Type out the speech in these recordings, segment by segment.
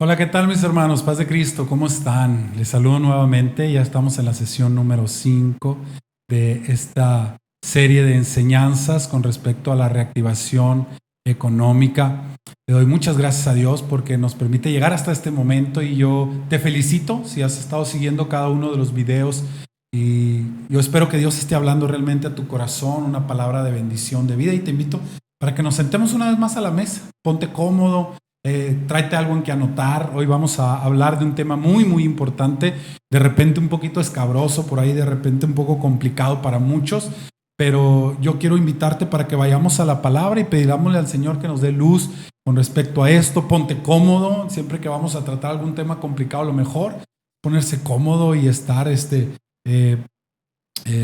Hola, ¿qué tal mis hermanos? Paz de Cristo, ¿cómo están? Les saludo nuevamente, ya estamos en la sesión número 5 de esta serie de enseñanzas con respecto a la reactivación económica. Le doy muchas gracias a Dios porque nos permite llegar hasta este momento y yo te felicito si has estado siguiendo cada uno de los videos y yo espero que Dios esté hablando realmente a tu corazón, una palabra de bendición, de vida, y te invito para que nos sentemos una vez más a la mesa. Ponte cómodo. Tráete algo en que anotar. Hoy vamos a hablar de un tema muy importante, de repente un poquito escabroso por ahí, de repente un poco complicado para muchos, pero yo quiero invitarte para que vayamos a la palabra y pedirle al Señor que nos dé luz con respecto a esto. Ponte cómodo, siempre que vamos a tratar algún tema complicado, lo mejor ponerse cómodo y estar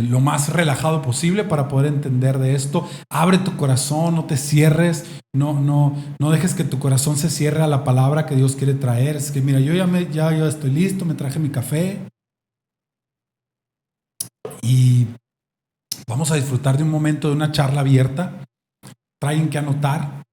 lo más relajado posible para poder entender de esto. Abre tu corazón, no te cierres, no dejes que tu corazón se cierre a la palabra que Dios quiere traer. Es que mira, ya estoy listo, me traje mi café y vamos a disfrutar de un momento de una charla abierta. Traen que anotar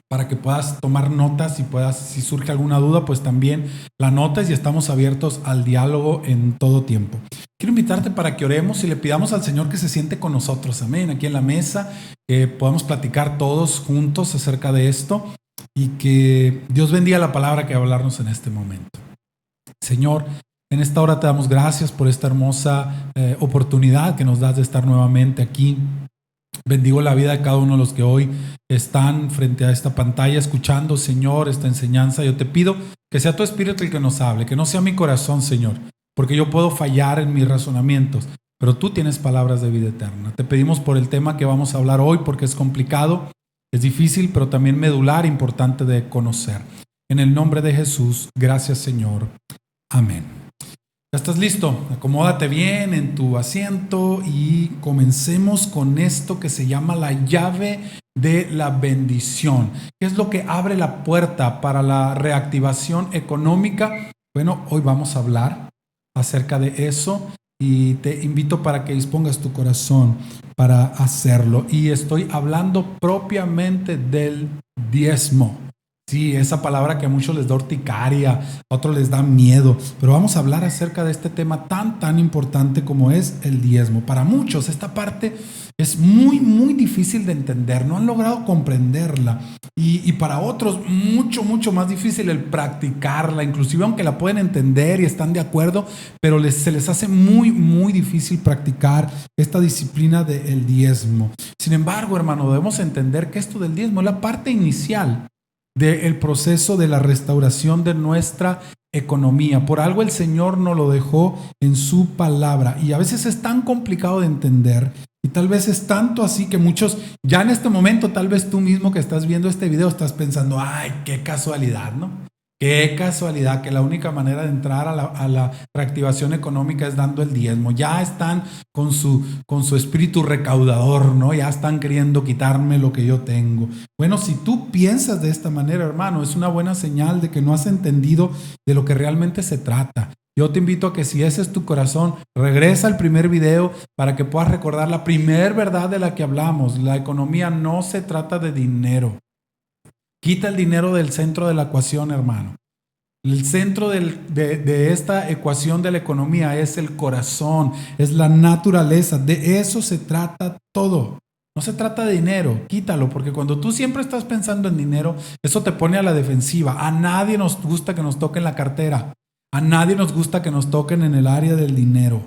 para que puedas tomar notas y puedas, si surge alguna duda, pues también la notas, y estamos abiertos al diálogo en todo tiempo. Quiero invitarte para que oremos y le pidamos al Señor que se siente con nosotros, amén, aquí en la mesa, que podamos platicar todos juntos acerca de esto y que Dios bendiga la palabra que va a hablarnos en este momento. Señor, en esta hora te damos gracias por esta hermosa oportunidad que nos das de estar nuevamente aquí. Bendigo la vida de cada uno de los que hoy están frente a esta pantalla escuchando, Señor, esta enseñanza. Yo te pido que sea tu Espíritu el que nos hable, que no sea mi corazón, Señor, porque yo puedo fallar en mis razonamientos, pero tú tienes palabras de vida eterna. Te pedimos por el tema que vamos a hablar hoy, porque es complicado, es difícil, pero también medular, importante de conocer. En el nombre de Jesús, gracias, Señor. Amén. ¿Ya estás listo? Acomódate bien en tu asiento y comencemos con esto que se llama la llave de la bendición. ¿Qué es lo que abre la puerta para la reactivación económica? Bueno, hoy vamos a hablar acerca de eso y te invito para que dispongas tu corazón para hacerlo. Y estoy hablando propiamente del diezmo. Sí, esa palabra que a muchos les da urticaria, a otros les da miedo, pero vamos a hablar acerca de este tema tan importante como es el diezmo. Para muchos esta parte es muy difícil de entender, no han logrado comprenderla, y para otros mucho más difícil el practicarla, inclusive aunque la pueden entender y están de acuerdo, pero se les hace muy difícil practicar esta disciplina del diezmo. Sin embargo, hermano, debemos entender que esto del diezmo es la parte inicial del proceso de la restauración de nuestra economía. Por algo el Señor nos lo dejó en su palabra, y a veces es tan complicado de entender, y tal vez es tanto así que muchos ya en este momento, tal vez tú mismo que estás viendo este video estás pensando, ay, qué casualidad, ¿no? Qué casualidad que la única manera de entrar a la reactivación económica es dando el diezmo. Ya están con su espíritu recaudador, ¿no? Ya están queriendo quitarme lo que yo tengo. Bueno, si tú piensas de esta manera, hermano, es una buena señal de que no has entendido de lo que realmente se trata. Yo te invito a que, si ese es tu corazón, regresa al primer video para que puedas recordar la primer verdad de la que hablamos. La economía no se trata de dinero. Quita el dinero del centro de la ecuación, hermano. El centro de esta ecuación de la economía es el corazón, es la naturaleza. De eso se trata todo. No se trata de dinero, quítalo, porque cuando tú siempre estás pensando en dinero, eso te pone a la defensiva. A nadie nos gusta que nos toquen la cartera. A nadie nos gusta que nos toquen en el área del dinero.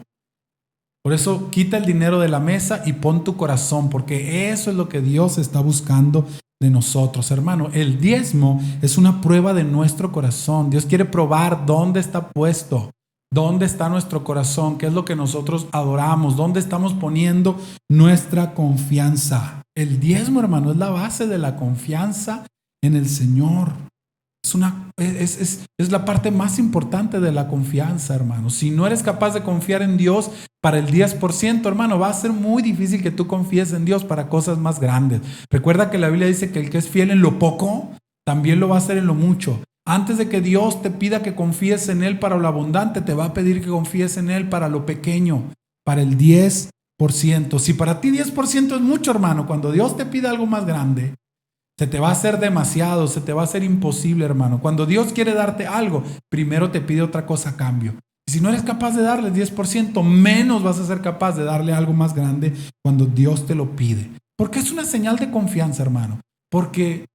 Por eso quita el dinero de la mesa y pon tu corazón, porque eso es lo que Dios está buscando de nosotros, hermano. El diezmo es una prueba de nuestro corazón. Dios quiere probar dónde está puesto, dónde está nuestro corazón, qué es lo que nosotros adoramos, dónde estamos poniendo nuestra confianza. El diezmo, hermano, es la base de la confianza en el Señor. Es la parte más importante de la confianza, hermano. Si no eres capaz de confiar en Dios para el 10%, hermano, va a ser muy difícil que tú confíes en Dios para cosas más grandes. Recuerda que la Biblia dice que el que es fiel en lo poco, también lo va a hacer en lo mucho. Antes de que Dios te pida que confíes en Él para lo abundante, te va a pedir que confíes en Él para lo pequeño, para el 10%. Si para ti 10% es mucho, hermano, cuando Dios te pida algo más grande, Se te va a hacer demasiado, se te va a hacer imposible, hermano. Cuando Dios quiere darte algo, primero te pide otra cosa a cambio. Y si no eres capaz de darle el 10%, menos vas a ser capaz de darle algo más grande cuando Dios te lo pide. Porque es una señal de confianza, hermano. Porque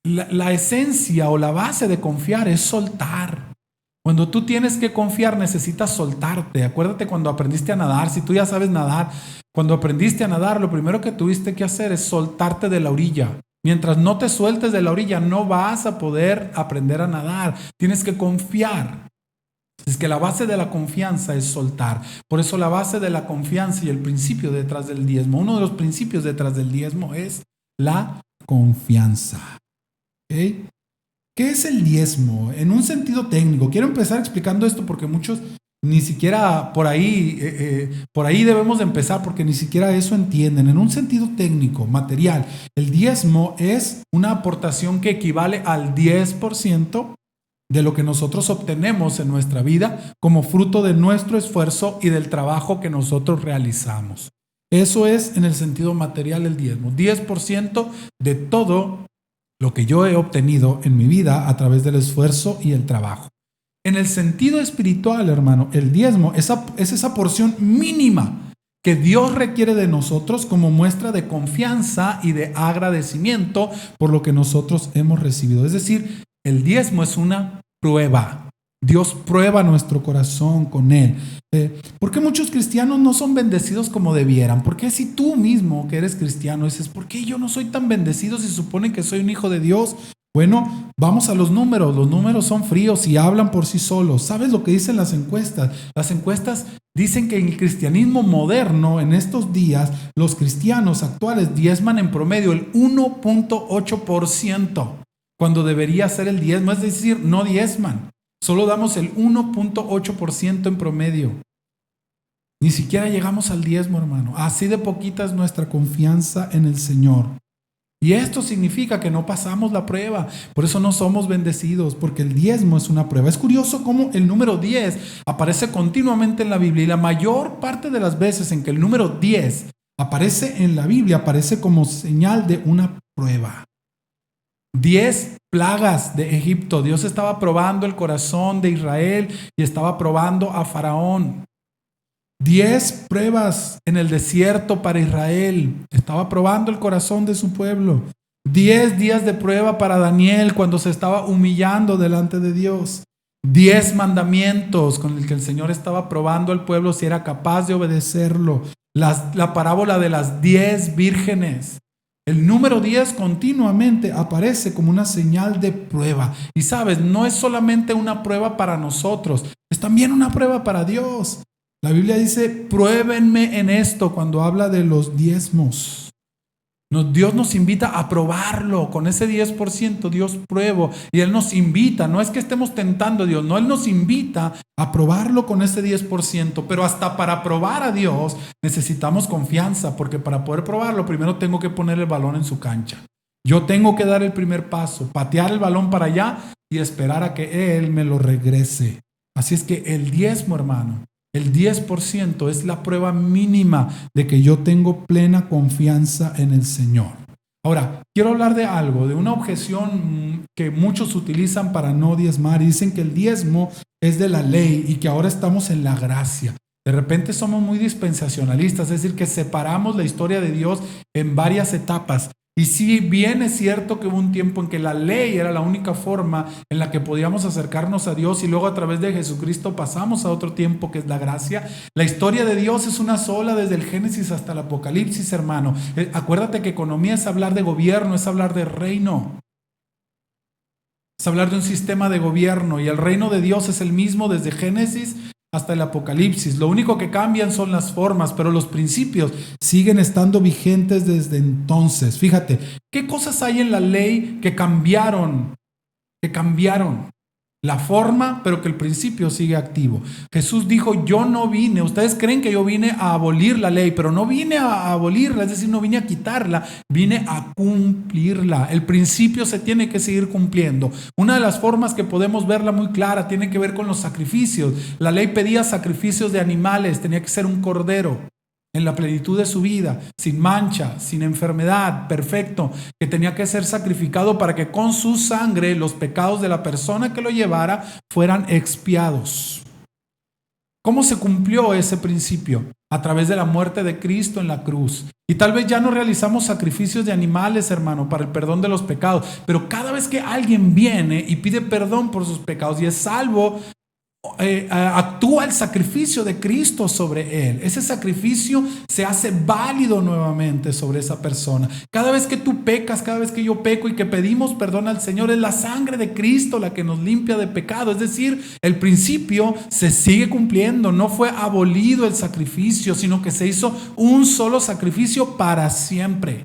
la esencia o la base de confiar es soltar. Cuando tú tienes que confiar, necesitas soltarte. Acuérdate cuando aprendiste a nadar. Si tú ya sabes nadar, cuando aprendiste a nadar, lo primero que tuviste que hacer es soltarte de la orilla. Mientras no te sueltes de la orilla, no vas a poder aprender a nadar. Tienes que confiar. Es que la base de la confianza es soltar. Por eso la base de la confianza y el principio detrás del diezmo, uno de los principios detrás del diezmo es la confianza. ¿Okay? ¿Qué es el diezmo? En un sentido técnico. Quiero empezar explicando esto porque muchos ni siquiera por ahí debemos de empezar porque ni siquiera eso entienden. En un sentido técnico, material, el diezmo es una aportación que equivale al 10% de lo que nosotros obtenemos en nuestra vida como fruto de nuestro esfuerzo y del trabajo que nosotros realizamos. Eso es en el sentido material el diezmo. 10% de todo lo que yo he obtenido en mi vida a través del esfuerzo y el trabajo. En el sentido espiritual, hermano, el diezmo es esa porción mínima que Dios requiere de nosotros como muestra de confianza y de agradecimiento por lo que nosotros hemos recibido. Es decir, el diezmo es una prueba. Dios prueba nuestro corazón con él. ¿Por qué muchos cristianos no son bendecidos como debieran? ¿Por qué si tú mismo que eres cristiano dices, ¿por qué yo no soy tan bendecido si supone que soy un hijo de Dios? Bueno, vamos a los números. Los números son fríos y hablan por sí solos. ¿Sabes lo que dicen las encuestas? Las encuestas dicen que en el cristianismo moderno, en estos días, los cristianos actuales diezman en promedio el 1.8%, cuando debería ser el diezmo, es decir, no diezman. Solo damos el 1.8% en promedio. Ni siquiera llegamos al diezmo, hermano. Así de poquita es nuestra confianza en el Señor. Y esto significa que no pasamos la prueba. Por eso no somos bendecidos, porque el diezmo es una prueba. Es curioso cómo el número 10 aparece continuamente en la Biblia. Y la mayor parte de las veces en que el número 10 aparece en la Biblia, aparece como señal de una prueba. 10 plagas de Egipto. Dios estaba probando el corazón de Israel y estaba probando a Faraón. 10 pruebas en el desierto para Israel. Estaba probando el corazón de su pueblo. 10 días de prueba para Daniel cuando se estaba humillando delante de Dios. 10 mandamientos con el que el Señor estaba probando al pueblo si era capaz de obedecerlo. La parábola de las 10 vírgenes. El número 10 continuamente aparece como una señal de prueba. Y sabes, no es solamente una prueba para nosotros, es también una prueba para Dios. La Biblia dice, pruébenme en esto cuando habla de los diezmos. Dios nos invita a probarlo con ese 10%. Dios prueba y Él nos invita. No es que estemos tentando a Dios, no, Él nos invita a probarlo con ese 10%. Pero hasta para probar a Dios necesitamos confianza, porque para poder probarlo primero tengo que poner el balón en su cancha. Yo tengo que dar el primer paso, patear el balón para allá y esperar a que Él me lo regrese. Así es que el diezmo, hermano, el 10% es la prueba mínima de que yo tengo plena confianza en el Señor. Ahora, quiero hablar de algo, de una objeción que muchos utilizan para no diezmar. Y dicen que el diezmo es de la ley y que ahora estamos en la gracia. De repente somos muy dispensacionalistas, es decir, que separamos la historia de Dios en varias etapas. Y si bien es cierto que hubo un tiempo en que la ley era la única forma en la que podíamos acercarnos a Dios y luego a través de Jesucristo pasamos a otro tiempo que es la gracia, la historia de Dios es una sola desde el Génesis hasta el Apocalipsis, hermano. Acuérdate que economía es hablar de gobierno, es hablar de reino. Es hablar de un sistema de gobierno y el reino de Dios es el mismo desde Génesis hasta el Apocalipsis. Lo único que cambian son las formas, pero los principios siguen estando vigentes desde entonces. Fíjate, ¿qué cosas hay en la ley que cambiaron? La forma, pero que el principio sigue activo. Jesús dijo, yo no vine, ustedes creen que yo vine a abolir la ley, pero no vine a abolirla, es decir, no vine a quitarla, vine a cumplirla. El principio se tiene que seguir cumpliendo. Una de las formas que podemos verla muy clara tiene que ver con los sacrificios. La ley pedía sacrificios de animales, tenía que ser un cordero. en la plenitud de su vida, sin mancha, sin enfermedad, perfecto, que tenía que ser sacrificado para que con su sangre los pecados de la persona que lo llevara fueran expiados. ¿Cómo se cumplió ese principio? A través de la muerte de Cristo en la cruz. Y tal vez ya no realizamos sacrificios de animales, hermano, para el perdón de los pecados, pero cada vez que alguien viene y pide perdón por sus pecados y es salvo, actúa el sacrificio de Cristo sobre él. Ese sacrificio se hace válido nuevamente sobre esa persona. Cada vez que tú pecas, cada vez que yo peco y que pedimos perdón al Señor, es la sangre de Cristo la que nos limpia de pecado. Es decir, el principio se sigue cumpliendo. No fue abolido el sacrificio, sino que se hizo un solo sacrificio para siempre.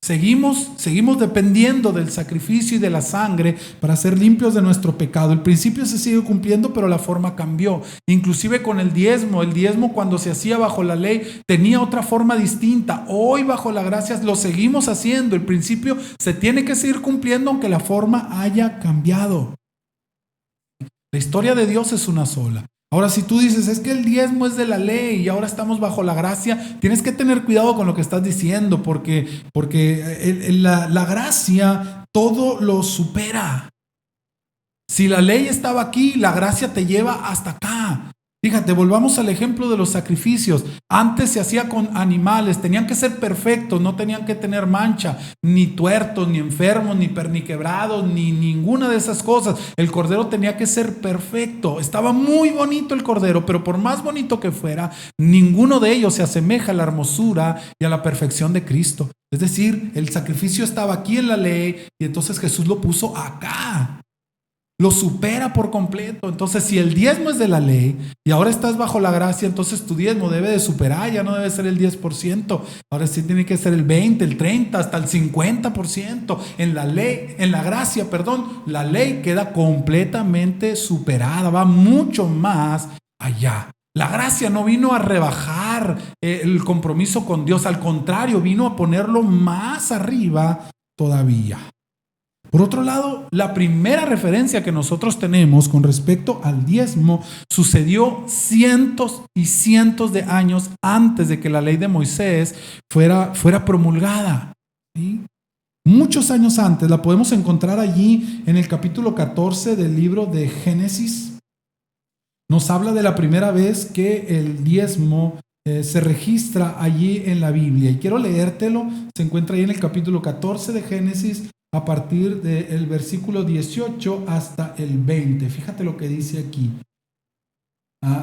Seguimos dependiendo del sacrificio y de la sangre para ser limpios de nuestro pecado. El principio se sigue cumpliendo, pero la forma cambió. Inclusive con el diezmo cuando se hacía bajo la ley tenía otra forma distinta. Hoy bajo la gracia lo seguimos haciendo. El principio se tiene que seguir cumpliendo aunque la forma haya cambiado. La historia de Dios es una sola. Ahora, si tú dices, es que el diezmo es de la ley y ahora estamos bajo la gracia, tienes que tener cuidado con lo que estás diciendo porque la gracia todo lo supera. Si la ley estaba aquí, la gracia te lleva hasta acá. Fíjate, volvamos al ejemplo de los sacrificios. Antes se hacía con animales, tenían que ser perfectos, no tenían que tener mancha, ni tuertos, ni enfermos, ni perniquebrados, ni ninguna de esas cosas. El cordero tenía que ser perfecto. Estaba muy bonito el cordero, pero por más bonito que fuera, ninguno de ellos se asemeja a la hermosura y a la perfección de Cristo. Es decir, el sacrificio estaba aquí en la ley y entonces Jesús lo puso acá. Lo supera por completo. Entonces, si el diezmo es de la ley y ahora estás bajo la gracia, entonces tu diezmo debe de superar, ya no debe ser el 10%. Ahora sí tiene que ser el 20, el 30, hasta el 50%. En la ley, en la gracia, la ley queda completamente superada, va mucho más allá. La gracia no vino a rebajar el compromiso con Dios, al contrario, vino a ponerlo más arriba todavía. Por otro lado, la primera referencia que nosotros tenemos con respecto al diezmo sucedió cientos y cientos de años antes de que la ley de Moisés fuera promulgada. ¿Sí? Muchos años antes, la podemos encontrar allí en el capítulo 14 del libro de Génesis. Nos habla de la primera vez que el diezmo se registra allí en la Biblia. Y quiero leértelo, se encuentra ahí en el capítulo 14 de Génesis, a partir del versículo 18 hasta el 20. Fíjate lo que dice aquí.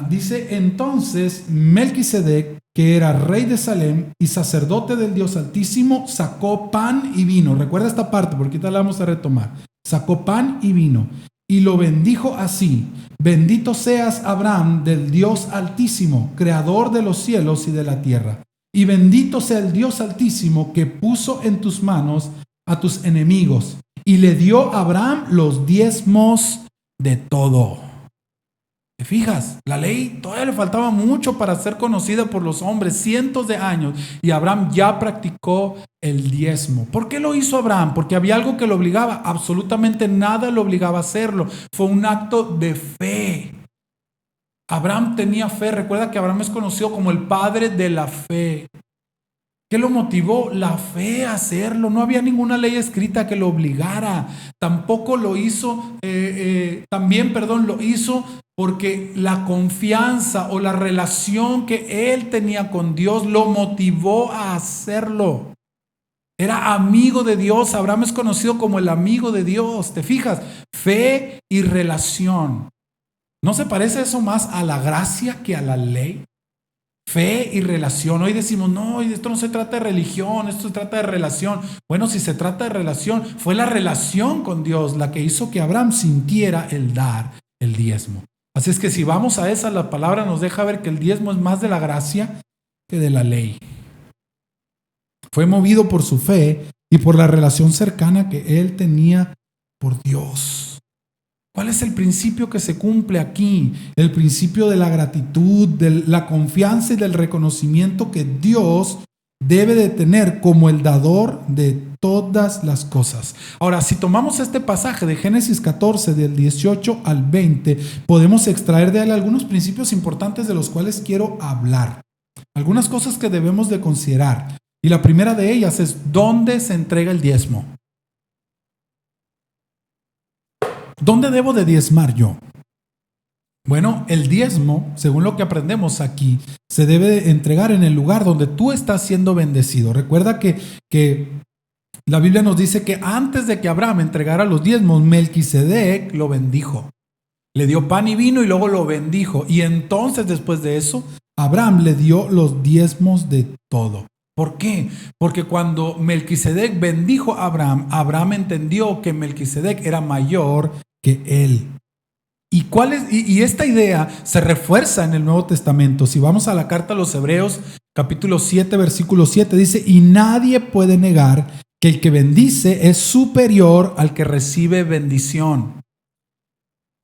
Dice, entonces Melquisedec, que era rey de Salem y sacerdote del Dios Altísimo, sacó pan y vino. Recuerda esta parte porque ahorita la vamos a retomar. Sacó pan y vino y lo bendijo así: bendito seas, Abraham, del Dios Altísimo, creador de los cielos y de la tierra. Y bendito sea el Dios Altísimo que puso en tus manos a tus enemigos, y le dio a Abraham los diezmos de todo. ¿Te fijas? La ley todavía le faltaba mucho para ser conocida por los hombres, cientos de años, y Abraham ya practicó el diezmo. ¿Por qué lo hizo Abraham? Porque había algo que lo obligaba. Absolutamente nada lo obligaba a hacerlo. Fue un acto de fe. Abraham tenía fe. Recuerda que Abraham es conocido como el padre de la fe. ¿Qué lo motivó? La fe a hacerlo. No había ninguna ley escrita que lo obligara. Tampoco lo hizo, lo hizo porque la confianza o la relación que él tenía con Dios lo motivó a hacerlo. Era amigo de Dios. Abraham es conocido como el amigo de Dios. ¿Te fijas? Fe y relación. ¿No se parece eso más a la gracia que a la ley? Fe y relación. Hoy decimos, no, esto no se trata de religión, esto se trata de relación. Bueno, si se trata de relación, fue la relación con Dios la que hizo que Abraham sintiera el dar el diezmo. Así es que si vamos a esa, la palabra nos deja ver que el diezmo es más de la gracia que de la ley. Fue movido por su fe y por la relación cercana que él tenía por Dios. ¿Cuál es el principio que se cumple aquí? El principio de la gratitud, de la confianza y del reconocimiento que Dios debe de tener como el dador de todas las cosas. Ahora, si tomamos este pasaje de Génesis 14, del 18 al 20, podemos extraer de él algunos principios importantes de los cuales quiero hablar. Algunas cosas que debemos de considerar. Y la primera de ellas es, ¿dónde se entrega el diezmo? ¿Dónde debo de diezmar yo? Bueno, el diezmo, según lo que aprendemos aquí, se debe entregar en el lugar donde tú estás siendo bendecido. Recuerda que la Biblia nos dice que antes de que Abraham entregara los diezmos, Melquisedec lo bendijo. Le dio pan y vino y luego lo bendijo. Y entonces, después de eso, Abraham le dio los diezmos de todo. ¿Por qué? Porque cuando Melquisedec bendijo a Abraham, Abraham entendió que Melquisedec era mayor que él. Y esta idea se refuerza en el Nuevo Testamento. Si vamos a la carta a los Hebreos, capítulo 7, versículo 7, dice, y nadie puede negar que el que bendice es superior al que recibe bendición.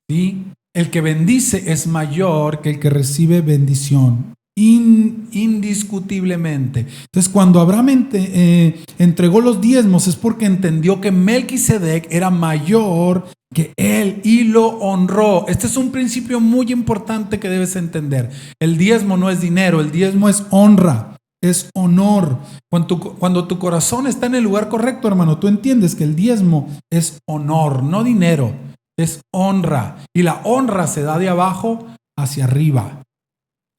¿Sí? El que bendice es mayor que el que recibe bendición. Indiscutiblemente. Entonces, cuando Abraham entregó los diezmos es porque entendió que Melquisedec era mayor que él y lo honró. Este es un principio muy importante que debes entender. El diezmo no es dinero, el diezmo es honra, es honor. Cuando tu corazón está en el lugar correcto, hermano, tú entiendes que el diezmo es honor, no dinero, es honra. Y la honra se da de abajo hacia arriba.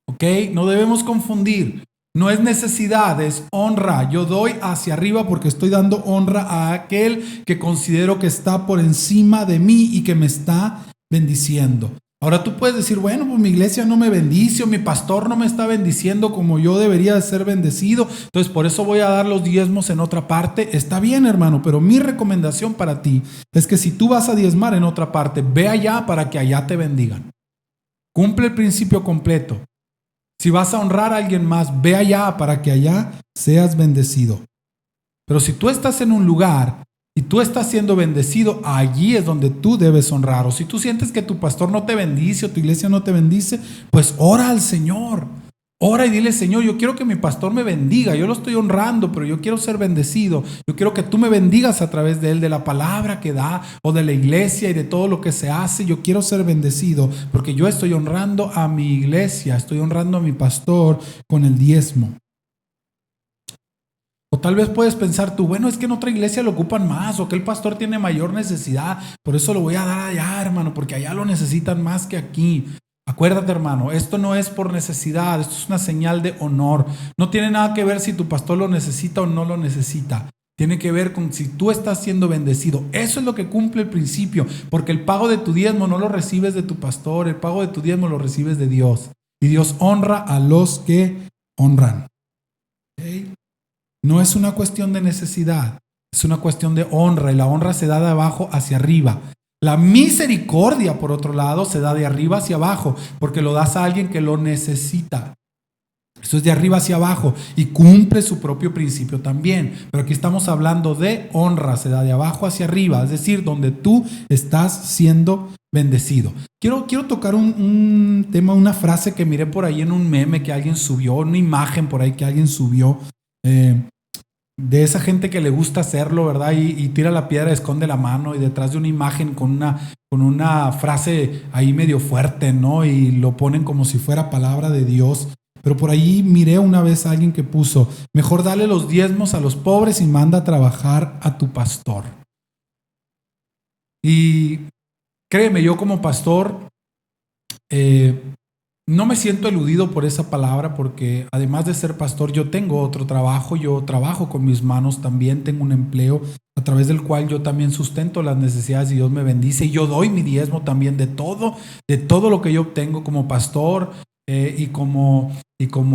¿Ok? No debemos confundir. No es necesidad, es honra. Yo doy hacia arriba porque estoy dando honra a aquel que considero que está por encima de mí y que me está bendiciendo. Ahora tú puedes decir, bueno, pues mi iglesia no me bendice o mi pastor no me está bendiciendo como yo debería de ser bendecido, entonces por eso voy a dar los diezmos en otra parte. Está bien, hermano, pero mi recomendación para ti es que si tú vas a diezmar en otra parte, ve allá para que allá te bendigan. Cumple el principio completo. Si vas a honrar a alguien más, ve allá para que allá seas bendecido. Pero si tú estás en un lugar y tú estás siendo bendecido, allí es donde tú debes honrar. O si tú sientes que tu pastor no te bendice o tu iglesia no te bendice, pues ora al Señor. Ora y dile, Señor, yo quiero que mi pastor me bendiga. Yo lo estoy honrando, pero yo quiero ser bendecido. Yo quiero que tú me bendigas a través de él, de la palabra que da o de la iglesia y de todo lo que se hace. Yo quiero ser bendecido porque yo estoy honrando a mi iglesia, estoy honrando a mi pastor con el diezmo. O tal vez puedes pensar tú, bueno, es que en otra iglesia lo ocupan más o que el pastor tiene mayor necesidad, por eso lo voy a dar allá, hermano, porque allá lo necesitan más que aquí. Acuérdate, hermano, esto no es por necesidad, esto es una señal de honor. No tiene nada que ver si tu pastor lo necesita o no lo necesita. Tiene que ver con si tú estás siendo bendecido. Eso es lo que cumple el principio, porque el pago de tu diezmo no lo recibes de tu pastor, el pago de tu diezmo lo recibes de Dios. Y Dios honra a los que honran. ¿Okay? No es una cuestión de necesidad, es una cuestión de honra, y la honra se da de abajo hacia arriba. La misericordia, por otro lado, se da de arriba hacia abajo, porque lo das a alguien que lo necesita. Eso es de arriba hacia abajo y cumple su propio principio también. Pero aquí estamos hablando de honra, se da de abajo hacia arriba, es decir, donde tú estás siendo bendecido. Quiero tocar un tema, una frase que miré por ahí en un meme que alguien subió, una imagen por ahí que alguien subió. De esa gente que le gusta hacerlo, ¿verdad? Y tira la piedra, esconde la mano y detrás de una imagen con una frase ahí medio fuerte, ¿no? Y lo ponen como si fuera palabra de Dios. Pero por ahí miré una vez a alguien que puso, mejor dale los diezmos a los pobres y manda a trabajar a tu pastor. Y créeme, yo como pastor no me siento eludido por esa palabra porque además de ser pastor yo tengo otro trabajo, yo trabajo con mis manos también, tengo un empleo a través del cual yo también sustento las necesidades y Dios me bendice y yo doy mi diezmo también de todo lo que yo obtengo como pastor y como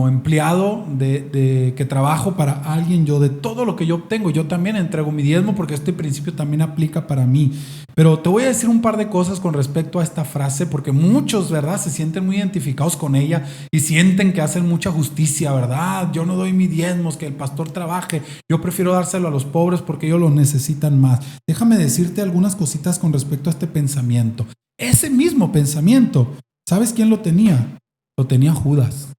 empleado que trabajo para alguien, yo de todo lo que yo obtengo, yo también entrego mi diezmo porque este principio también aplica para mí. Pero te voy a decir un par de cosas con respecto a esta frase porque muchos, ¿verdad?, se sienten muy identificados con ella y sienten que hacen mucha justicia, ¿verdad? Yo no doy mi diezmos, que el pastor trabaje, yo prefiero dárselo a los pobres porque ellos lo necesitan más. Déjame decirte algunas cositas con respecto a este pensamiento. Ese mismo pensamiento, ¿sabes quién lo tenía? Lo tenía Judas.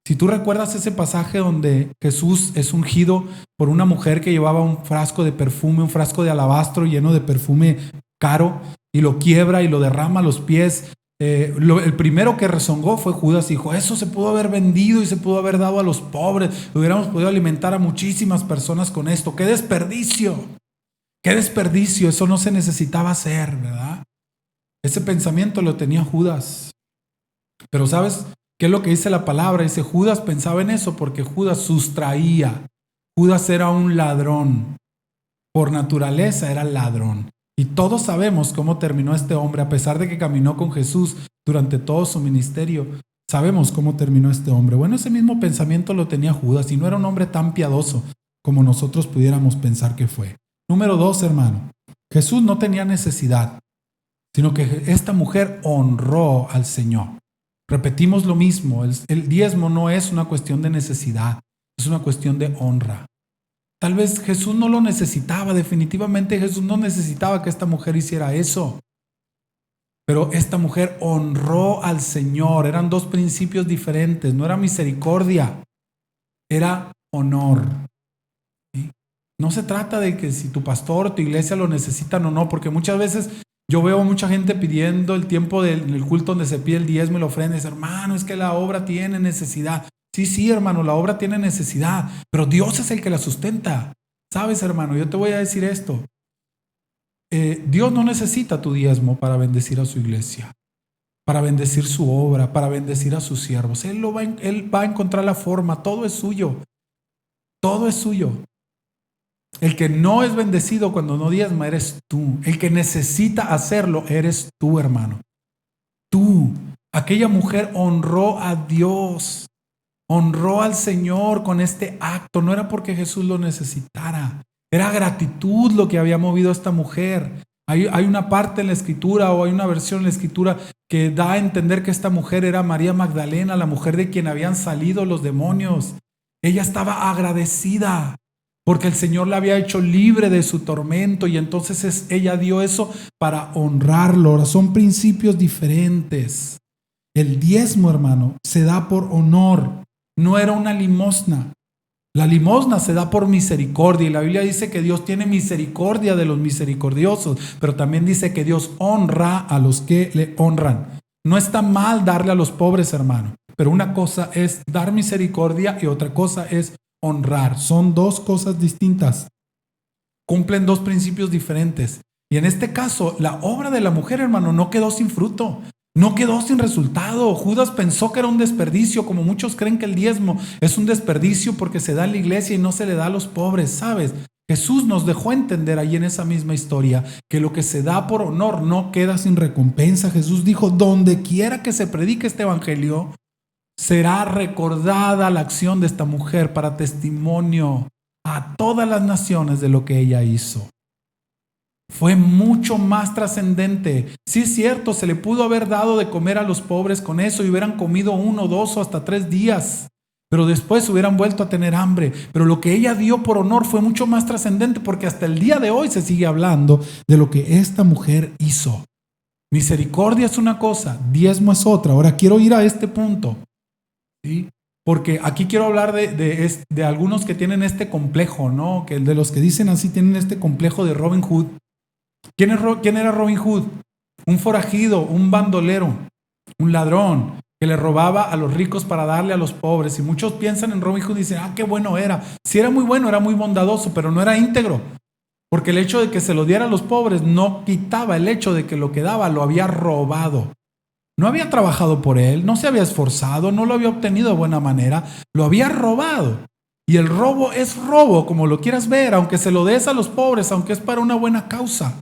Si tú recuerdas ese pasaje donde Jesús es ungido por una mujer que llevaba un frasco de perfume, un frasco de alabastro lleno de perfume caro, y lo quiebra y lo derrama a los pies el primero que rezongó fue Judas. Dijo, eso se pudo haber vendido y se pudo haber dado a los pobres. Hubiéramos podido alimentar a muchísimas personas con esto. ¡Qué desperdicio! ¡Qué desperdicio! Eso no se necesitaba hacer, ¿verdad? Ese pensamiento lo tenía Judas. Pero ¿sabes qué es lo que dice la palabra? Dice, Judas pensaba en eso porque Judas sustraía. Judas era un ladrón. Por naturaleza era ladrón. Y todos sabemos cómo terminó este hombre, a pesar de que caminó con Jesús durante todo su ministerio. Sabemos cómo terminó este hombre. Bueno, ese mismo pensamiento lo tenía Judas y no era un hombre tan piadoso como nosotros pudiéramos pensar que fue. Número 2, hermano. Jesús no tenía necesidad, sino que esta mujer honró al Señor. Repetimos lo mismo, el diezmo no es una cuestión de necesidad, es una cuestión de honra. Tal vez Jesús no lo necesitaba, definitivamente Jesús no necesitaba que esta mujer hiciera eso. Pero esta mujer honró al Señor, eran dos principios diferentes, no era misericordia, era honor. ¿Sí? No se trata de que si tu pastor o tu iglesia lo necesitan o no, porque muchas veces yo veo mucha gente pidiendo el tiempo del culto donde se pide el diezmo y la ofrenda, y dice, hermano, es que la obra tiene necesidad. Sí, hermano, la obra tiene necesidad, pero Dios es el que la sustenta. ¿Sabes, hermano? Yo te voy a decir esto. Dios no necesita tu diezmo para bendecir a su iglesia, para bendecir su obra, para bendecir a sus siervos. Él va a encontrar la forma, todo es suyo. Todo es suyo. El que no es bendecido cuando no diezma eres tú. El que necesita hacerlo eres tú, hermano. Tú. Aquella mujer honró a Dios. Honró al Señor con este acto. No era porque Jesús lo necesitara. Era gratitud lo que había movido a esta mujer. Hay una parte en la escritura, o hay una versión en la escritura que da a entender que esta mujer era María Magdalena, la mujer de quien habían salido los demonios. Ella estaba agradecida porque el Señor la había hecho libre de su tormento, y entonces ella dio eso para honrarlo. Ahora, son principios diferentes. El diezmo, hermano, se da por honor. No era una limosna. La limosna se da por misericordia, y la Biblia dice que Dios tiene misericordia de los misericordiosos, pero también dice que Dios honra a los que le honran. No está mal darle a los pobres, hermano, pero una cosa es dar misericordia y otra cosa es honrar. Son dos cosas distintas. Cumplen dos principios diferentes. Y en este caso, la obra de la mujer, hermano, no quedó sin fruto. No quedó sin resultado. Judas pensó que era un desperdicio, como muchos creen que el diezmo es un desperdicio porque se da en la iglesia y no se le da a los pobres, ¿sabes? Jesús nos dejó entender ahí en esa misma historia que lo que se da por honor no queda sin recompensa. Jesús dijo, donde quiera que se predique este evangelio, será recordada la acción de esta mujer para testimonio a todas las naciones de lo que ella hizo. Fue mucho más trascendente. Sí es cierto, se le pudo haber dado de comer a los pobres con eso y hubieran comido 1, 2 o hasta 3 días, pero después hubieran vuelto a tener hambre. Pero lo que ella dio por honor fue mucho más trascendente, porque hasta el día de hoy se sigue hablando de lo que esta mujer hizo. Misericordia es una cosa, diezmo es otra. Ahora quiero ir a este punto, ¿sí? Porque aquí quiero hablar de algunos que tienen este complejo, ¿no? Que de los que dicen así tienen este complejo de Robin Hood. ¿Quién era Robin Hood? Un forajido, un bandolero, un ladrón que le robaba a los ricos para darle a los pobres. Y muchos piensan en Robin Hood y dicen, qué bueno era. Sí era muy bueno, era muy bondadoso, pero no era íntegro. Porque el hecho de que se lo diera a los pobres no quitaba el hecho de que lo que daba lo había robado. No había trabajado por él, no se había esforzado, no lo había obtenido de buena manera, lo había robado. Y el robo es robo, como lo quieras ver, aunque se lo des a los pobres, aunque es para una buena causa.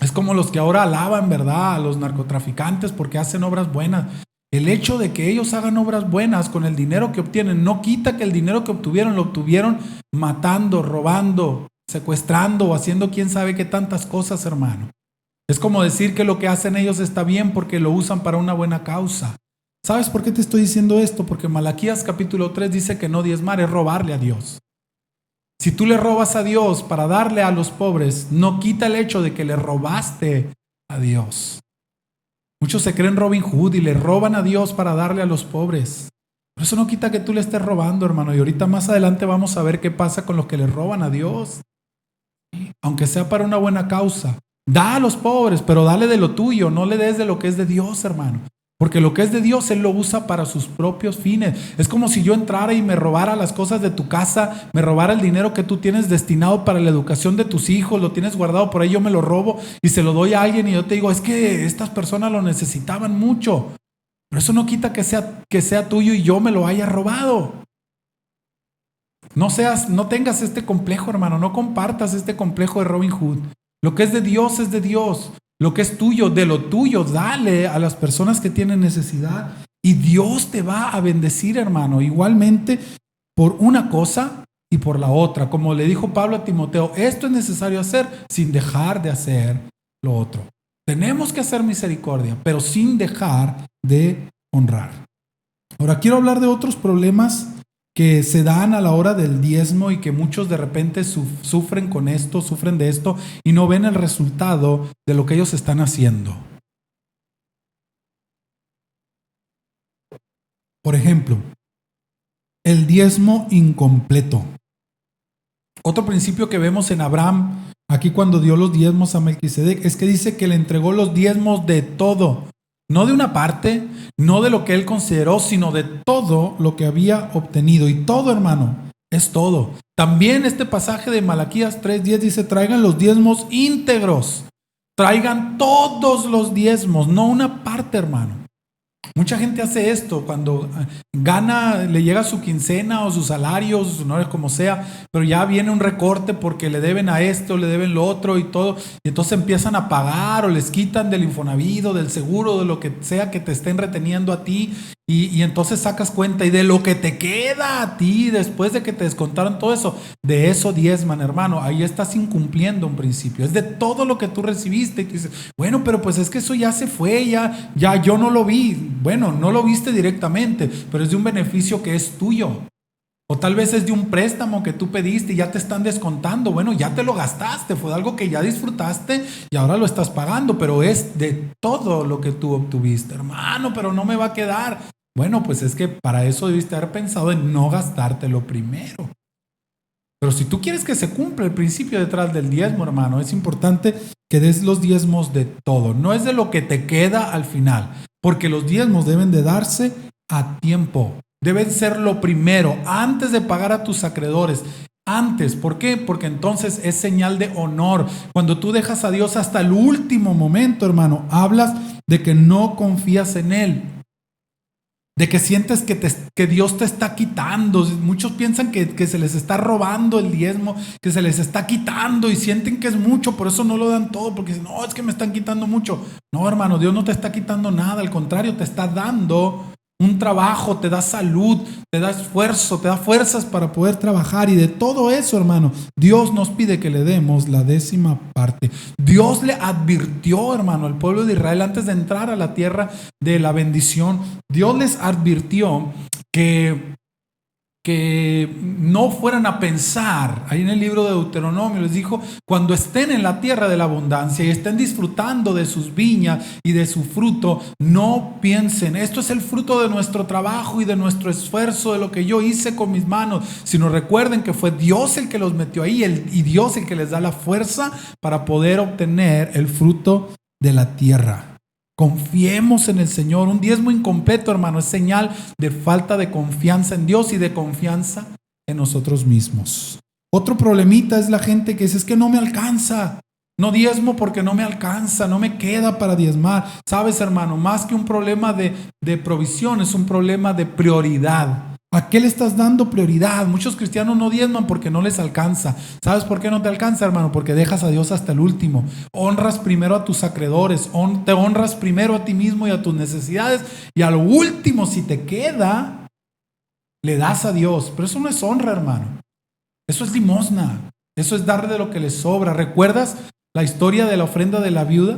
Es como los que ahora alaban, ¿verdad?, a los narcotraficantes porque hacen obras buenas. El hecho de que ellos hagan obras buenas con el dinero que obtienen no quita que el dinero que obtuvieron lo obtuvieron matando, robando, secuestrando o haciendo quién sabe qué tantas cosas, hermano. Es como decir que lo que hacen ellos está bien porque lo usan para una buena causa. ¿Sabes por qué te estoy diciendo esto? Porque Malaquías capítulo 3 dice que no diezmar es robarle a Dios. Si tú le robas a Dios para darle a los pobres, no quita el hecho de que le robaste a Dios. Muchos se creen Robin Hood y le roban a Dios para darle a los pobres. Pero eso no quita que tú le estés robando, hermano. Y ahorita más adelante vamos a ver qué pasa con los que le roban a Dios. Aunque sea para una buena causa, Da a los pobres, pero dale de lo tuyo, no le des de lo que es de Dios, hermano. Porque lo que es de Dios, Él lo usa para sus propios fines. Es como si yo entrara y me robara las cosas de tu casa, me robara el dinero que tú tienes destinado para la educación de tus hijos, lo tienes guardado por ahí, yo me lo robo y se lo doy a alguien y yo te digo, es que estas personas lo necesitaban mucho. Pero eso no quita que sea tuyo y yo me lo haya robado. No tengas este complejo, hermano, no compartas este complejo de Robin Hood. Lo que es de Dios es de Dios. Lo que es tuyo, de lo tuyo, dale a las personas que tienen necesidad y Dios te va a bendecir, hermano. Igualmente por una cosa y por la otra. Como le dijo Pablo a Timoteo, esto es necesario hacer sin dejar de hacer lo otro. Tenemos que hacer misericordia, pero sin dejar de honrar. Ahora quiero hablar de otros problemas que se dan a la hora del diezmo y que muchos de repente sufren de esto y no ven el resultado de lo que ellos están haciendo. Por ejemplo, el diezmo incompleto. Otro principio que vemos en Abraham, aquí cuando dio los diezmos a Melquisedec, es que dice que le entregó los diezmos de todo. No de una parte, no de lo que él consideró, sino de todo lo que había obtenido. Y todo, hermano, es todo. También este pasaje de Malaquías 3:10 dice, traigan los diezmos íntegros. Traigan todos los diezmos, no una parte, hermano. Mucha gente hace esto cuando gana, le llega su quincena o su salario, sus honores, como sea, pero ya viene un recorte porque le deben a esto, le deben lo otro y todo, y entonces empiezan a pagar o les quitan del Infonavit, del seguro, de lo que sea que te estén reteniendo a ti, y entonces sacas cuenta y de lo que te queda a ti después de que te descontaron todo eso, de eso diezman, hermano. Ahí estás incumpliendo un principio, es de todo lo que tú recibiste y tú dices, bueno, pero pues es que eso ya se fue, ya yo no lo vi. Bueno, no lo viste directamente, pero es de un beneficio que es tuyo. O tal vez es de un préstamo que tú pediste y ya te están descontando. Bueno, ya te lo gastaste, fue algo que ya disfrutaste y ahora lo estás pagando, pero es de todo lo que tú obtuviste. Hermano, pero no me va a quedar. Bueno, pues es que para eso debiste haber pensado en no gastártelo primero. Pero si tú quieres que se cumpla el principio detrás del diezmo, hermano, es importante que des los diezmos de todo. No es de lo que te queda al final, porque los diezmos deben de darse a tiempo. Deben ser lo primero, antes de pagar a tus acreedores. Antes, ¿por qué? Porque entonces es señal de honor. Cuando tú dejas a Dios hasta el último momento, hermano, hablas de que no confías en Él. De que sientes que Dios te está quitando. Muchos piensan que se les está robando el diezmo, que se les está quitando y sienten que es mucho, por eso no lo dan todo, porque dicen, no, es que me están quitando mucho. No, hermano, Dios no te está quitando nada, al contrario, te está dando un trabajo, te da salud, te da esfuerzo, te da fuerzas para poder trabajar. Y de todo eso, hermano, Dios nos pide que le demos la 10ª parte. Dios le advirtió, hermano, al pueblo de Israel antes de entrar a la tierra de la bendición. Dios les advirtió que no fueran a pensar, ahí en el libro de Deuteronomio les dijo, cuando estén en la tierra de la abundancia y estén disfrutando de sus viñas y de su fruto, no piensen, esto es el fruto de nuestro trabajo y de nuestro esfuerzo, de lo que yo hice con mis manos, sino recuerden que fue Dios el que los metió ahí y Dios el que les da la fuerza para poder obtener el fruto de la tierra. Confiemos en el Señor. Un diezmo incompleto, hermano, es señal de falta de confianza en Dios y de confianza en nosotros mismos. Otro problemita es la gente que dice, es que no me alcanza. No diezmo porque no me alcanza, no me queda para diezmar. Sabes, hermano, más que un problema de provisión, es un problema de prioridad. ¿A qué le estás dando prioridad? Muchos cristianos no diezman porque no les alcanza. ¿Sabes por qué no te alcanza, hermano? Porque dejas a Dios hasta el último. Honras primero a tus acreedores, te honras primero a ti mismo y a tus necesidades, y a lo último, si te queda, le das a Dios. Pero eso no es honra, hermano. Eso es limosna. Eso es dar de lo que le sobra. ¿Recuerdas la historia de la ofrenda de la viuda?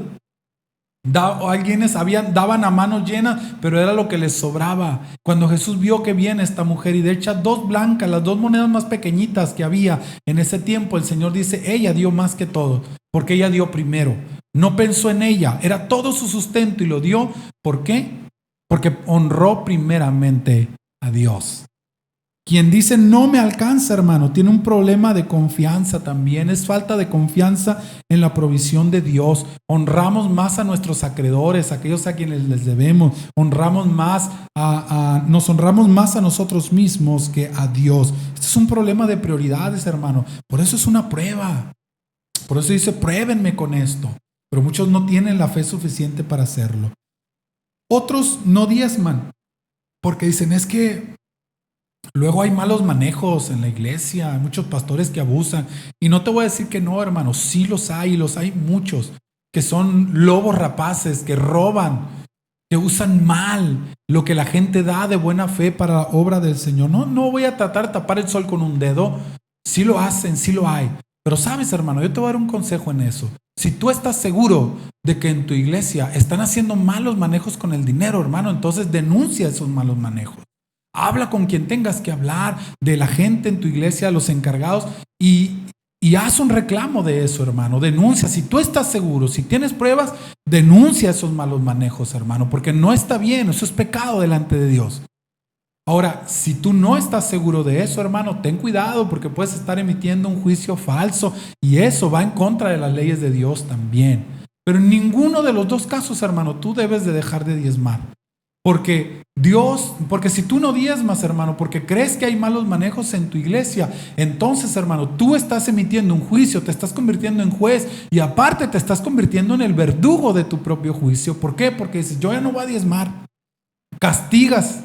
Alguienes daban a manos llenas, pero era lo que les sobraba. Cuando Jesús vio que viene esta mujer y de hecho 2 blancas, las 2 monedas más pequeñitas que había en ese tiempo, el Señor dice, ella dio más que todo, porque ella dio primero. No pensó en ella, era todo su sustento y lo dio. ¿Por qué? Porque honró primeramente a Dios. Quien dice no me alcanza, hermano, tiene un problema de confianza también. Es falta de confianza en la provisión de Dios. Honramos más a nuestros acreedores, aquellos a quienes les debemos. Nos honramos más a nosotros mismos que a Dios. Este es un problema de prioridades, hermano. Por eso es una prueba. Por eso dice, pruébenme con esto. Pero muchos no tienen la fe suficiente para hacerlo. Otros no diezman porque dicen, es que luego hay malos manejos en la iglesia, hay muchos pastores que abusan. Y no te voy a decir que no, hermano, sí los hay muchos que son lobos rapaces, que roban, que usan mal lo que la gente da de buena fe para la obra del Señor. No voy a tratar de tapar el sol con un dedo. Sí lo hacen, sí lo hay. Pero sabes, hermano, yo te voy a dar un consejo en eso. Si tú estás seguro de que en tu iglesia están haciendo malos manejos con el dinero, hermano, entonces denuncia esos malos manejos. Habla con quien tengas que hablar, de la gente en tu iglesia, los encargados, y haz un reclamo de eso, hermano. Denuncia. Si tú estás seguro, si tienes pruebas, denuncia esos malos manejos, hermano, porque no está bien, eso es pecado delante de Dios. Ahora, si tú no estás seguro de eso, hermano, ten cuidado porque puedes estar emitiendo un juicio falso y eso va en contra de las leyes de Dios también. Pero en ninguno de los dos casos, hermano, tú debes de dejar de diezmar. Porque si tú no diezmas, hermano, porque crees que hay malos manejos en tu iglesia, entonces, hermano, tú estás emitiendo un juicio, te estás convirtiendo en juez y aparte te estás convirtiendo en el verdugo de tu propio juicio. ¿Por qué? Porque dices, yo ya no voy a diezmar. Castigas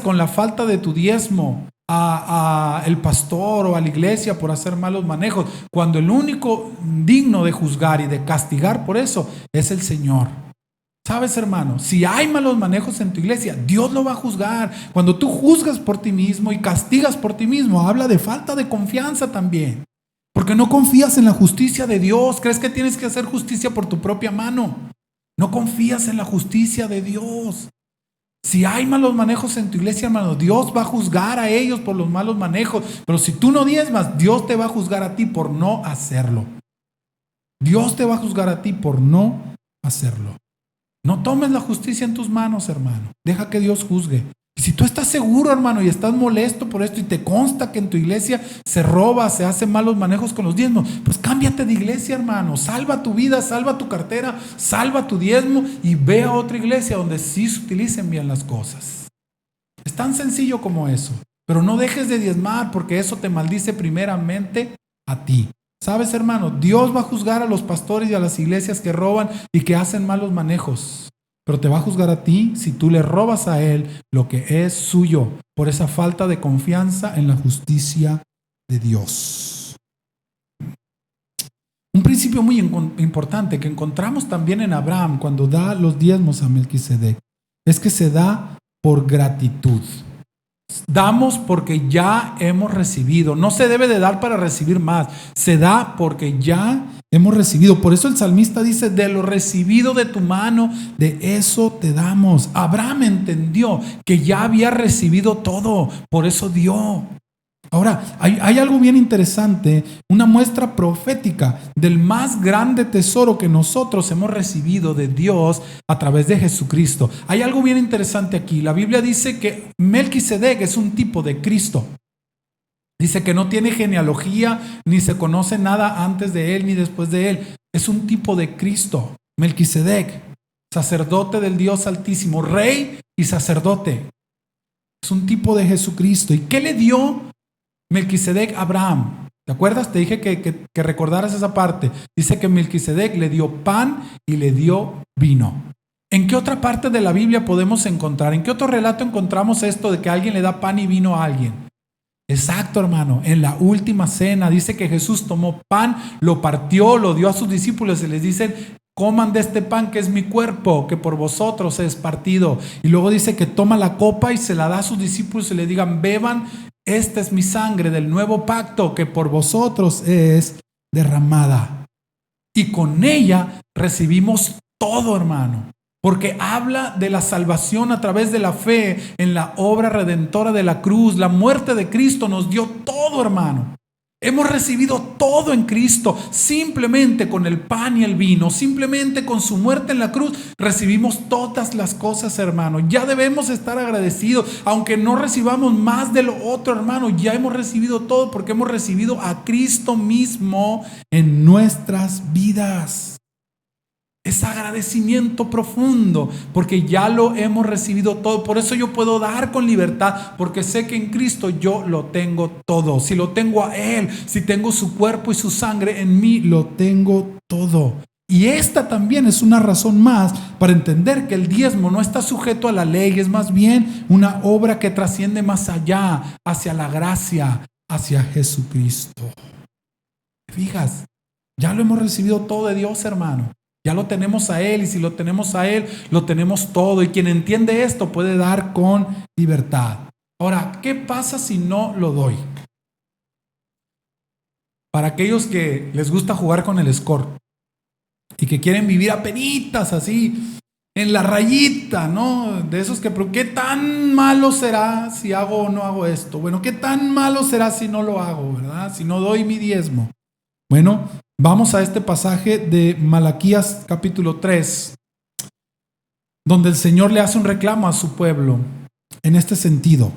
con la falta de tu diezmo a el pastor o a la iglesia por hacer malos manejos, cuando el único digno de juzgar y de castigar por eso es el Señor. ¿Sabes, hermano? Si hay malos manejos en tu iglesia, Dios lo va a juzgar. Cuando tú juzgas por ti mismo y castigas por ti mismo, habla de falta de confianza también. Porque no confías en la justicia de Dios. Crees que tienes que hacer justicia por tu propia mano. No confías en la justicia de Dios. Si hay malos manejos en tu iglesia, hermano, Dios va a juzgar a ellos por los malos manejos. Pero si tú no diezmas, Dios te va a juzgar a ti por no hacerlo. Dios te va a juzgar a ti por no hacerlo. No tomes la justicia en tus manos, hermano. Deja que Dios juzgue. Y si tú estás seguro, hermano, y estás molesto por esto y te consta que en tu iglesia se roba, se hacen malos manejos con los diezmos, pues cámbiate de iglesia, hermano. Salva tu vida, salva tu cartera, salva tu diezmo y ve a otra iglesia donde sí se utilicen bien las cosas. Es tan sencillo como eso. Pero no dejes de diezmar porque eso te maldice primeramente a ti. ¿Sabes, hermano? Dios va a juzgar a los pastores y a las iglesias que roban y que hacen malos manejos. Pero te va a juzgar a ti si tú le robas a él lo que es suyo por esa falta de confianza en la justicia de Dios. Un principio muy importante que encontramos también en Abraham cuando da los diezmos a Melquisedec es que se da por gratitud. Damos porque ya hemos recibido. No se debe de dar para recibir más. Se da porque ya hemos recibido. Por eso el salmista dice, de lo recibido de tu mano, de eso te damos. Abraham entendió que ya había recibido todo. Por eso dio. Ahora, hay algo bien interesante, una muestra profética del más grande tesoro que nosotros hemos recibido de Dios a través de Jesucristo. Hay algo bien interesante aquí. La Biblia dice que Melquisedec es un tipo de Cristo. Dice que no tiene genealogía, ni se conoce nada antes de él ni después de él. Es un tipo de Cristo, Melquisedec, sacerdote del Dios Altísimo, rey y sacerdote. Es un tipo de Jesucristo. ¿Y qué le dio Melquisedec a Abraham? ¿Te acuerdas? Te dije que recordaras esa parte. Dice que Melquisedec le dio pan y le dio vino. ¿En qué otra parte de la Biblia podemos encontrar? ¿En qué otro relato encontramos esto de que alguien le da pan y vino a alguien? Exacto, hermano. En la última cena dice que Jesús tomó pan, lo partió, lo dio a sus discípulos y les dice: coman de este pan que es mi cuerpo, que por vosotros es partido. Y luego dice que toma la copa y se la da a sus discípulos y le digan: beban, esta es mi sangre del nuevo pacto que por vosotros es derramada. Y con ella recibimos todo, hermano. Porque habla de la salvación a través de la fe en la obra redentora de la cruz. La muerte de Cristo nos dio todo, hermano. Hemos recibido todo en Cristo, simplemente con el pan y el vino, simplemente con su muerte en la cruz, recibimos todas las cosas, hermano. Ya debemos estar agradecidos, aunque no recibamos más de lo otro, hermano, ya hemos recibido todo porque hemos recibido a Cristo mismo en nuestras vidas. Es agradecimiento profundo porque ya lo hemos recibido todo. Por eso yo puedo dar con libertad, porque sé que en Cristo yo lo tengo todo. Si lo tengo a Él, si tengo su cuerpo y su sangre en mí, lo tengo todo. Y esta también es una razón más para entender que el diezmo no está sujeto a la ley, es más bien una obra que trasciende más allá, hacia la gracia, hacia Jesucristo. ¿Te fijas? Ya lo hemos recibido todo de Dios, hermano. Ya lo tenemos a Él, y si lo tenemos a Él, lo tenemos todo. Y quien entiende esto puede dar con libertad. Ahora, ¿qué pasa si no lo doy? Para aquellos que les gusta jugar con el score y que quieren vivir a penitas así, en la rayita, ¿no? De esos que, pero ¿qué tan malo será si hago o no hago esto? Bueno, ¿qué tan malo será si no lo hago, verdad? Si no doy mi diezmo. Bueno, vamos a este pasaje de Malaquías capítulo 3, donde el Señor le hace un reclamo a su pueblo en este sentido.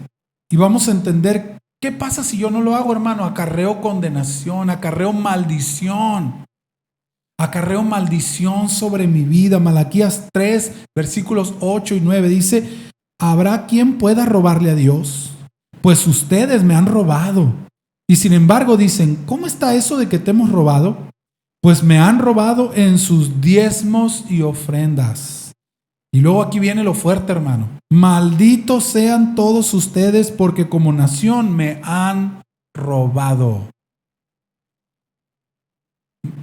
Y vamos a entender qué pasa si yo no lo hago, hermano. Acarreo condenación, acarreo maldición. Acarreo maldición sobre mi vida. Malaquías 3, versículos 8 y 9 dice: ¿habrá quien pueda robarle a Dios? Pues ustedes me han robado. Y sin embargo dicen: ¿cómo está eso de que te hemos robado? Pues me han robado en sus diezmos y ofrendas. Y luego aquí viene lo fuerte, hermano. Malditos sean todos ustedes porque como nación me han robado.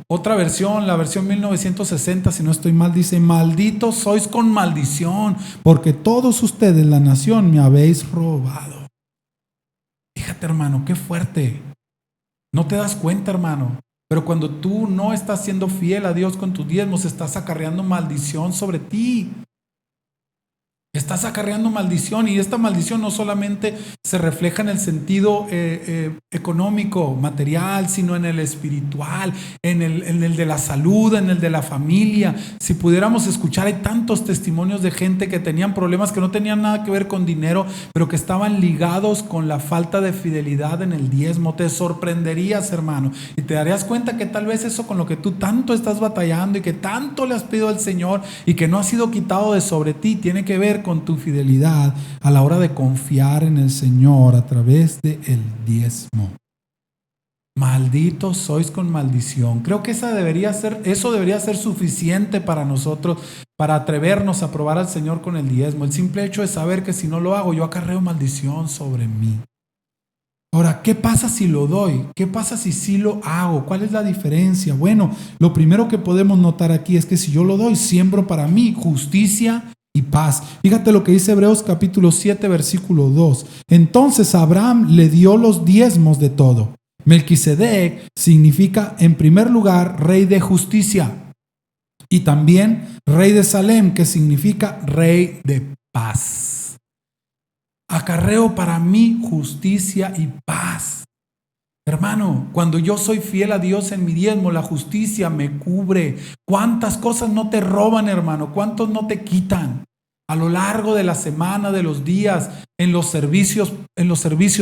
Otra versión, la versión 1960, si no estoy mal, dice: malditos sois con maldición porque todos ustedes, la nación, me habéis robado. Fíjate, hermano, qué fuerte. No te das cuenta, hermano, pero cuando tú no estás siendo fiel a Dios con tus diezmos, estás acarreando maldición sobre ti. Estás acarreando maldición, y esta maldición no solamente se refleja en el sentido económico, material, sino en el espiritual, en el de la salud, en el de la familia. Si pudiéramos escuchar, hay tantos testimonios de gente que tenían problemas que no tenían nada que ver con dinero, pero que estaban ligados con la falta de fidelidad en el diezmo. Te sorprenderías, hermano, y te darías cuenta que tal vez eso con lo que tú tanto estás batallando y que tanto le has pedido al Señor y que no ha sido quitado de sobre ti, tiene que ver con tu fidelidad a la hora de confiar en el Señor a través del diezmo. Malditos sois con maldición. Creo que eso debería ser suficiente para nosotros, para atrevernos a probar al Señor con el diezmo. El simple hecho de saber que si no lo hago, yo acarreo maldición sobre mí. Ahora, ¿qué pasa si lo doy? ¿Qué pasa si sí lo hago? ¿Cuál es la diferencia? Bueno, lo primero que podemos notar aquí es que si yo lo doy, siembro para mí justicia y paz. Fíjate lo que dice Hebreos capítulo 7, versículo 2. Entonces Abraham le dio los diezmos de todo. Melquisedec significa, en primer lugar, rey de justicia, y también rey de Salem, que significa rey de paz. Acarreo para mí justicia y paz. Hermano, cuando yo soy fiel a Dios en mi diezmo, la justicia me cubre. ¿Cuántas cosas no te roban, hermano? ¿Cuántos no te quitan? A lo largo de la semana, de los días, en los servicios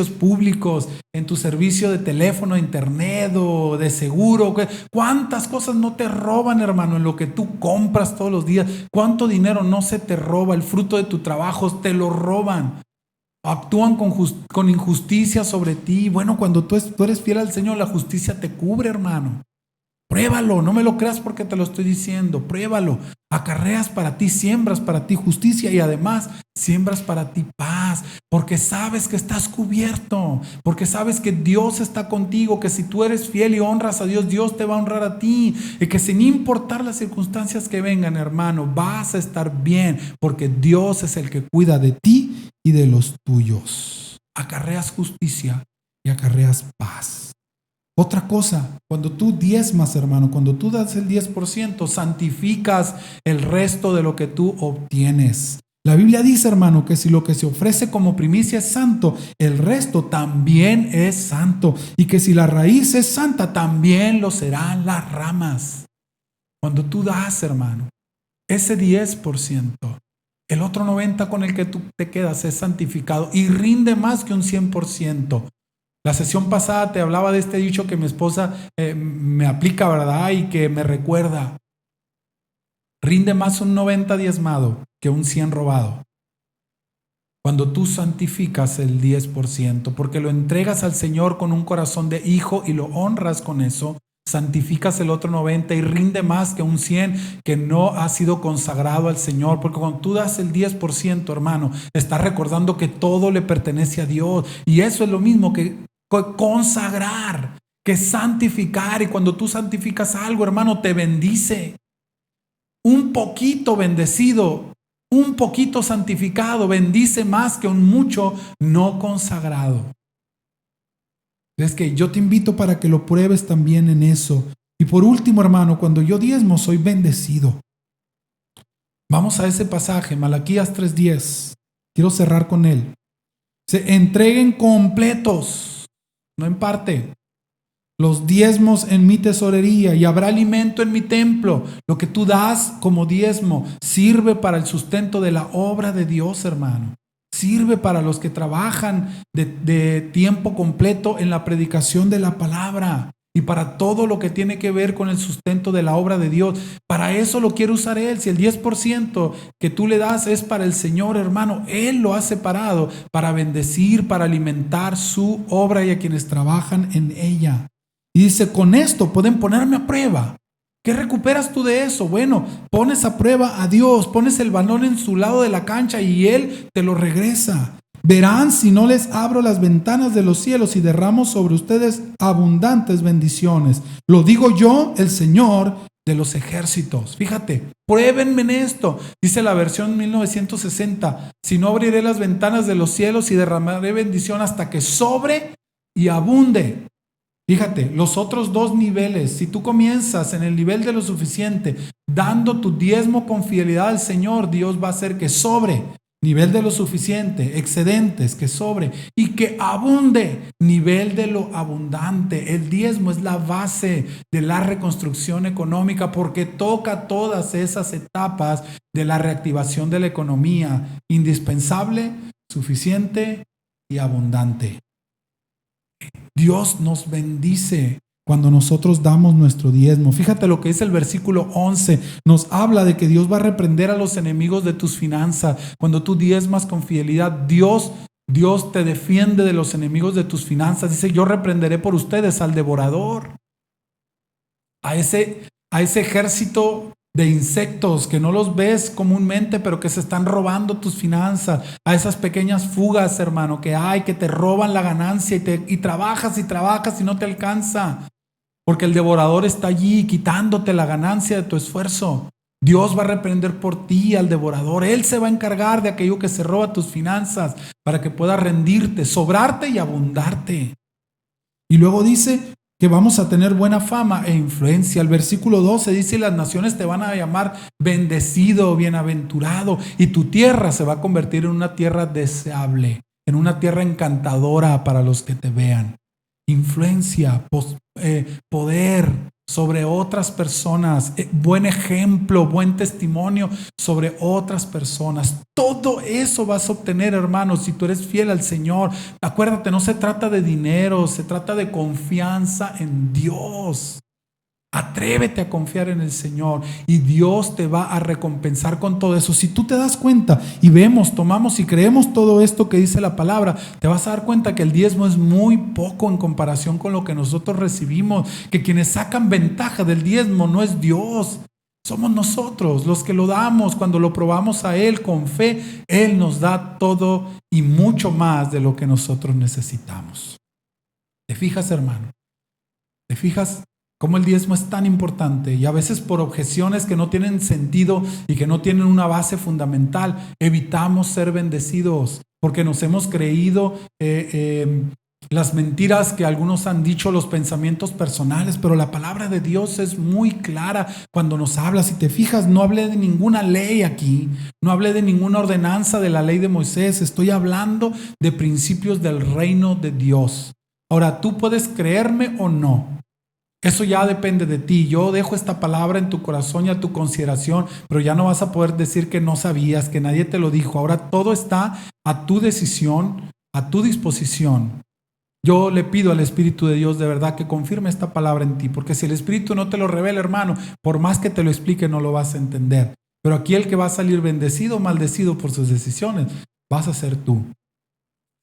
públicos, en tu servicio de teléfono, de internet o de seguro. ¿Cuántas cosas no te roban, hermano, en lo que tú compras todos los días? ¿Cuánto dinero no se te roba? El fruto de tu trabajo te lo roban. Actúan con injusticia sobre ti. Bueno, cuando tú eres fiel al Señor, la justicia te cubre, hermano. Pruébalo, no me lo creas porque te lo estoy diciendo. Pruébalo. Acarreas para ti, siembras para ti justicia, y además siembras para ti paz, porque sabes que estás cubierto, porque sabes que Dios está contigo, que si tú eres fiel y honras a Dios, Dios te va a honrar a ti, y que sin importar las circunstancias que vengan, hermano, vas a estar bien, porque Dios es el que cuida de ti y de los tuyos. Acarreas justicia y acarreas paz. Otra cosa, cuando tú diezmas, hermano, cuando tú das el 10%, santificas el resto de lo que tú obtienes. La Biblia dice, hermano, que si lo que se ofrece como primicia es santo, el resto también es santo. Y que si la raíz es santa, también lo serán las ramas. Cuando tú das, hermano, ese 10%, el otro 90% con el que tú te quedas es santificado y rinde más que un 100%. La sesión pasada te hablaba de este dicho que mi esposa me aplica, ¿verdad? Y que me recuerda. Rinde más un 90 diezmado que un 100 robado. Cuando tú santificas el 10%, porque lo entregas al Señor con un corazón de hijo y lo honras con eso, santificas el otro 90 y rinde más que un 100 que no ha sido consagrado al Señor. Porque cuando tú das el 10%, hermano, estás recordando que todo le pertenece a Dios. Y eso es lo mismo que consagrar, que santificar. Y cuando tú santificas algo, hermano, te bendice. Un poquito bendecido, un poquito santificado, bendice más que un mucho no consagrado. Es que yo te invito para que lo pruebes también en eso. Y por último, hermano, cuando yo diezmo, soy bendecido. Vamos a ese pasaje, Malaquías 3:10. Quiero cerrar con él. Se entreguen completos, no en parte, los diezmos en mi tesorería y habrá alimento en mi templo. Lo que tú das como diezmo sirve para el sustento de la obra de Dios, hermano. Sirve para los que trabajan de tiempo completo en la predicación de la palabra y para todo lo que tiene que ver con el sustento de la obra de Dios. Para eso lo quiere usar Él. Si el 10% que tú le das es para el Señor, hermano, Él lo ha separado para bendecir, para alimentar su obra y a quienes trabajan en ella. Y dice, con esto pueden ponerme a prueba. ¿Qué recuperas tú de eso? Bueno, pones a prueba a Dios, pones el balón en su lado de la cancha y Él te lo regresa. Verán si no les abro las ventanas de los cielos y derramo sobre ustedes abundantes bendiciones. Lo digo yo, el Señor de los ejércitos. Fíjate, pruébenme en esto. Dice la versión 1960, si no abriré las ventanas de los cielos y derramaré bendición hasta que sobre y abunde. Fíjate, los otros dos niveles, si tú comienzas en el nivel de lo suficiente, dando tu diezmo con fidelidad al Señor, Dios va a hacer que sobre, nivel de lo suficiente, excedentes, que sobre, y que abunde, nivel de lo abundante. El diezmo es la base de la reconstrucción económica porque toca todas esas etapas de la reactivación de la economía, indispensable, suficiente y abundante. Dios nos bendice cuando nosotros damos nuestro diezmo. Fíjate lo que dice el versículo 11. Nos habla de que Dios va a reprender a los enemigos de tus finanzas. Cuando tú diezmas con fidelidad, Dios te defiende de los enemigos de tus finanzas. Dice, yo reprenderé por ustedes al devorador. A ese ejército de insectos que no los ves comúnmente, pero que se están robando tus finanzas, a esas pequeñas fugas, hermano, que hay, que te roban la ganancia y trabajas y no te alcanza, porque el devorador está allí quitándote la ganancia de tu esfuerzo. Dios va a reprender por ti al devorador. Él se va a encargar de aquello que se roba tus finanzas para que puedas rendirte, sobrarte y abundarte. Y luego dice que vamos a tener buena fama e influencia. El versículo 12 dice, las naciones te van a llamar bendecido, bienaventurado, y tu tierra se va a convertir en una tierra deseable, en una tierra encantadora para los que te vean. Influencia, poder sobre otras personas, buen ejemplo, buen testimonio sobre otras personas. Todo eso vas a obtener, hermano, si tú eres fiel al Señor. Acuérdate, no se trata de dinero, se trata de confianza en Dios. Atrévete a confiar en el Señor y Dios te va a recompensar con todo eso. Si tú te das cuenta y vemos, tomamos y creemos todo esto que dice la palabra, te vas a dar cuenta que el diezmo es muy poco en comparación con lo que nosotros recibimos, que quienes sacan ventaja del diezmo no es Dios, somos nosotros los que lo damos. Cuando lo probamos a Él con fe, Él nos da todo y mucho más de lo que nosotros necesitamos. ¿Te fijas, hermano? ¿Te fijas cómo el diezmo es tan importante? Y a veces por objeciones que no tienen sentido y que no tienen una base fundamental, evitamos ser bendecidos porque nos hemos creído las mentiras que algunos han dicho, los pensamientos personales, pero la palabra de Dios es muy clara cuando nos habla. Si te fijas, no hablé de ninguna ley aquí, no hablé de ninguna ordenanza de la ley de Moisés, estoy hablando de principios del reino de Dios. Ahora, tú puedes creerme o no. Eso ya depende de ti. Yo dejo esta palabra en tu corazón y a tu consideración, pero ya no vas a poder decir que no sabías, que nadie te lo dijo. Ahora todo está a tu decisión, a tu disposición. Yo le pido al Espíritu de Dios de verdad que confirme esta palabra en ti, porque si el Espíritu no te lo revela, hermano, por más que te lo explique, no lo vas a entender. Pero aquí el que va a salir bendecido o maldecido por sus decisiones, vas a ser tú.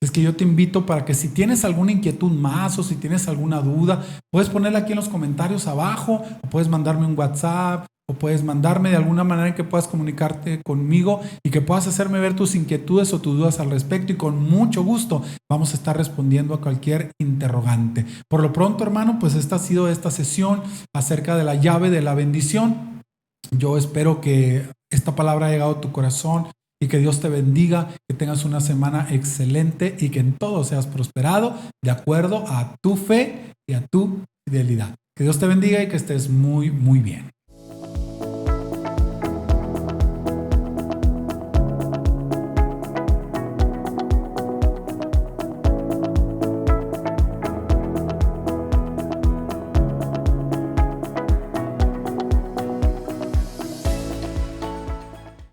Es que yo te invito para que si tienes alguna inquietud más o si tienes alguna duda, puedes ponerla aquí en los comentarios abajo, o puedes mandarme un WhatsApp, o puedes mandarme de alguna manera en que puedas comunicarte conmigo y que puedas hacerme ver tus inquietudes o tus dudas al respecto, y con mucho gusto vamos a estar respondiendo a cualquier interrogante. Por lo pronto, hermano, pues esta ha sido esta sesión acerca de la llave de la bendición. Yo espero que esta palabra haya llegado a tu corazón y que Dios te bendiga, que tengas una semana excelente y que en todo seas prosperado de acuerdo a tu fe y a tu fidelidad. Que Dios te bendiga y que estés muy, muy bien.